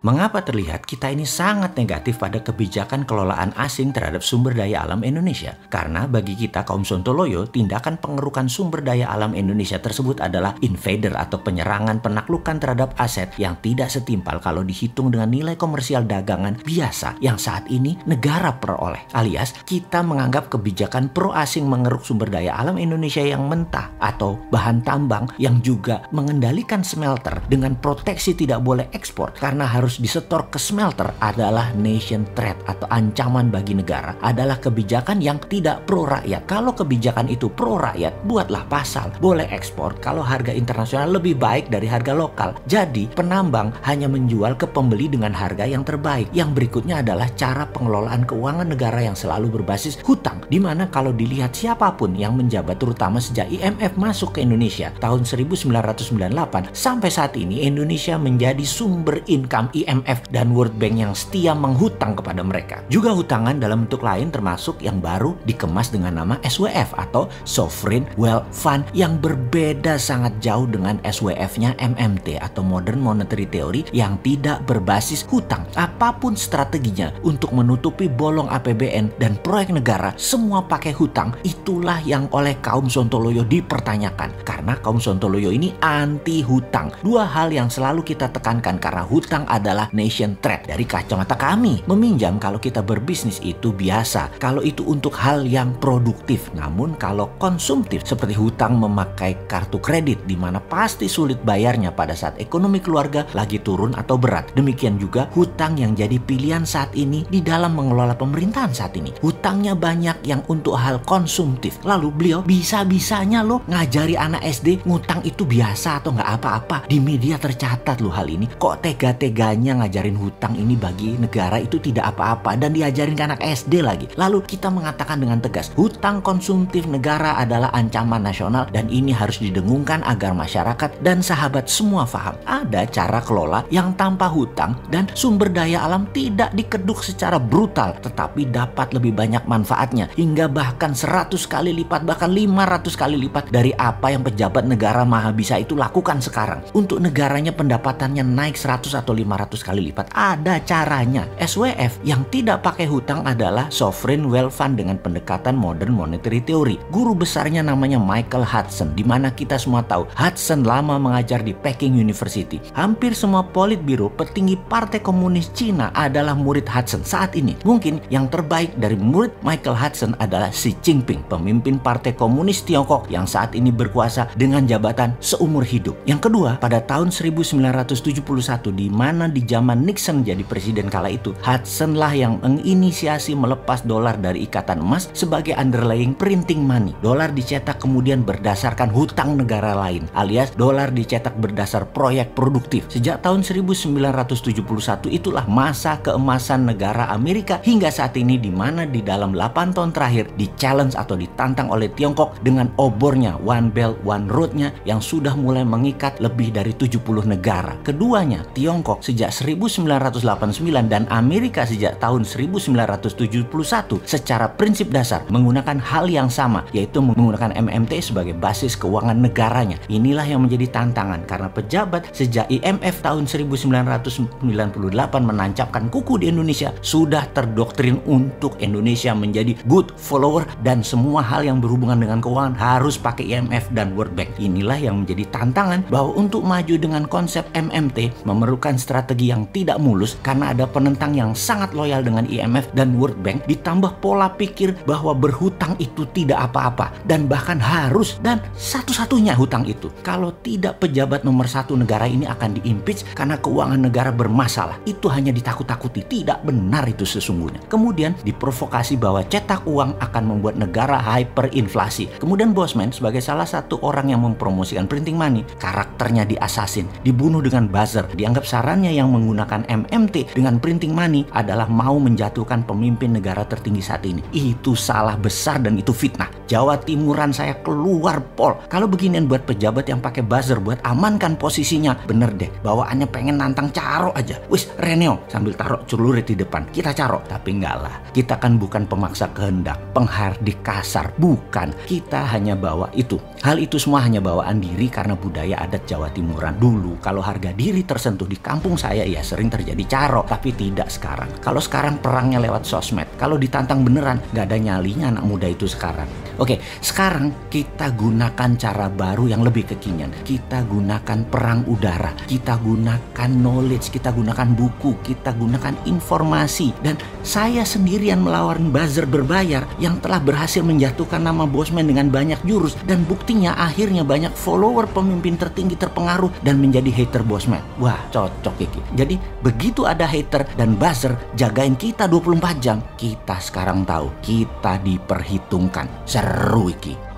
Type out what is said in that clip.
Mengapa terlihat kita ini sangat negatif pada kebijakan kelolaan asing terhadap sumber daya alam Indonesia? Karena bagi kita kaum Sontoloyo, tindakan pengerukan sumber daya alam Indonesia tersebut adalah invader atau penyerangan penaklukan terhadap aset yang tidak setimpal kalau dihitung dengan nilai komersial dagangan biasa yang saat ini negara peroleh. Alias kita menganggap kebijakan pro asing mengeruk sumber daya alam Indonesia yang mentah atau bahan tambang yang juga mengendalikan smelter dengan proteksi tidak boleh ekspor karena harus disetor ke smelter adalah nation threat atau ancaman bagi negara, adalah kebijakan yang tidak pro rakyat. Kalau kebijakan itu pro rakyat, buatlah pasal boleh ekspor kalau harga internasional lebih baik dari harga lokal. Jadi penambang hanya menjual ke pembeli dengan harga yang terbaik. Yang berikutnya adalah cara pengelolaan keuangan negara yang selalu berbasis hutang, dimana kalau dilihat siapapun yang menjabat terutama sejak IMF masuk ke Indonesia tahun 1998 sampai saat ini, Indonesia menjadi sumber income IMF dan World Bank yang setia menghutang kepada mereka. Juga hutangan dalam bentuk lain termasuk yang baru dikemas dengan nama SWF atau Sovereign Wealth Fund yang berbeda sangat jauh dengan SWF-nya MMT atau Modern Monetary Theory yang tidak berbasis hutang. Apapun strateginya untuk menutupi bolong APBN dan proyek negara, semua pakai hutang. Itulah yang oleh kaum Sontoloyo dipertanyakan. Karena kaum Sontoloyo ini anti hutang. Dua hal yang selalu kita tekankan karena hutang adalah nation threat. Dari kacamata kami, meminjam kalau kita berbisnis itu biasa kalau itu untuk hal yang produktif. Namun kalau konsumtif seperti hutang memakai kartu kredit di mana pasti sulit bayarnya pada saat ekonomi keluarga lagi turun atau berat. Demikian juga hutang yang jadi pilihan saat ini di dalam mengelola pemerintahan saat ini. Hutangnya banyak yang untuk hal konsumtif. Lalu beliau bisa-bisanya loh ngajari anak SD ngutang itu biasa atau nggak apa-apa. Di media tercatat loh hal ini. Kok tega-teganya ngajarin hutang ini bagi negara itu tidak apa-apa dan diajarin ke anak SD lagi. Lalu kita mengatakan dengan tegas, hutang konsumtif negara adalah ancaman nasional dan ini harus didengungkan agar masyarakat dan sahabat semua paham. Ada cara kelola yang tanpa hutang dan sumber daya alam tidak dikeduk secara brutal tetapi dapat lebih banyak manfaatnya hingga bahkan 100 kali lipat bahkan 500 kali lipat dari apa yang pejabat negara maha bisa itu lakukan sekarang. Untuk negaranya pendapatannya naik 100 atau 500 kali lipat. Ada caranya. SWF yang tidak pakai hutang adalah Sovereign Wealth Fund dengan pendekatan Modern Monetary Theory. Guru besarnya namanya Michael Hudson, di mana kita semua tahu Hudson lama mengajar di Peking University. Hampir semua politbiro petinggi Partai Komunis Cina adalah murid Hudson saat ini. Mungkin yang terbaik dari murid Michael Hudson adalah Xi Jinping, pemimpin Partai Komunis Tiongkok yang saat ini berkuasa dengan jabatan seumur hidup. Yang kedua, pada tahun 1971 di mana di zaman Nixon jadi presiden kala itu, Hudson lah yang menginisiasi melepas dolar dari ikatan emas sebagai underlying printing money. Dolar dicetak kemudian berdasarkan hutang negara lain, alias dolar dicetak berdasar proyek produktif. Sejak tahun 1971 itulah masa keemasan negara Amerika hingga saat ini, di mana di dalam 8 tahun terakhir di challenge atau ditantang oleh Tiongkok dengan obornya One Belt One Road-nya yang sudah mulai mengikat lebih dari 70 negara. Keduanya, Tiongkok sejak 1989 dan Amerika sejak tahun 1971 secara prinsip dasar menggunakan hal yang sama, yaitu menggunakan MMT sebagai basis keuangan negaranya. Inilah yang menjadi tantangan karena pejabat sejak IMF tahun 1998 menancapkan kuku di Indonesia sudah terdoktrin untuk Indonesia menjadi good follower dan semua hal yang berhubungan dengan keuangan harus pakai IMF dan World Bank. Inilah yang menjadi tantangan bahwa untuk maju dengan konsep MMT memerlukan strategi yang tidak mulus karena ada penentang yang sangat loyal dengan IMF dan World Bank, ditambah pola pikir bahwa berhutang itu tidak apa-apa dan bahkan harus dan satu-satunya hutang itu. Kalau tidak, pejabat nomor 1 negara ini akan diimpeach karena keuangan negara bermasalah. Itu hanya ditakut-takuti. Tidak benar itu sesungguhnya. Kemudian diprovokasi bahwa cetak uang akan membuat negara hyperinflasi. Kemudian Bosman sebagai salah satu orang yang mempromosikan printing money, karakternya diasasin, dibunuh dengan buzzer. Dianggap sarannya yang menggunakan MMT dengan printing money adalah mau menjatuhkan pemimpin negara tertinggi saat ini. Itu salah besar dan itu fitnah. Jawa Timuran saya keluar pol. Kalau beginian buat pejabat yang pakai buzzer buat amankan posisinya, bener deh. Bawaannya pengen nantang Caro aja. Wis Reneo sambil taruh celurit di depan. Kita Caro. Tapi enggak lah. Kita kan bukan pemaksa kehendak, penghardik kasar. Bukan. Kita hanya bawa itu Hal itu semua hanya bawaan diri karena budaya adat Jawa Timuran. Dulu kalau harga diri tersentuh di kampung saya ya sering terjadi caro, tapi tidak sekarang. Kalau sekarang perangnya lewat sosmed, kalau ditantang beneran gak ada nyalinya anak muda itu sekarang. Oke, sekarang kita gunakan cara baru yang lebih kekinian. Kita gunakan perang udara, kita gunakan knowledge, kita gunakan buku, kita gunakan informasi. Dan saya sendirian melawan buzzer berbayar yang telah berhasil menjatuhkan nama Bosman dengan banyak jurus. Dan buktinya akhirnya banyak follower pemimpin tertinggi terpengaruh dan menjadi hater Bosman. Wah, cocok Iki. Jadi begitu ada hater dan buzzer jagain kita 24 jam, kita sekarang tahu kita diperhitungkan. Seru Iki.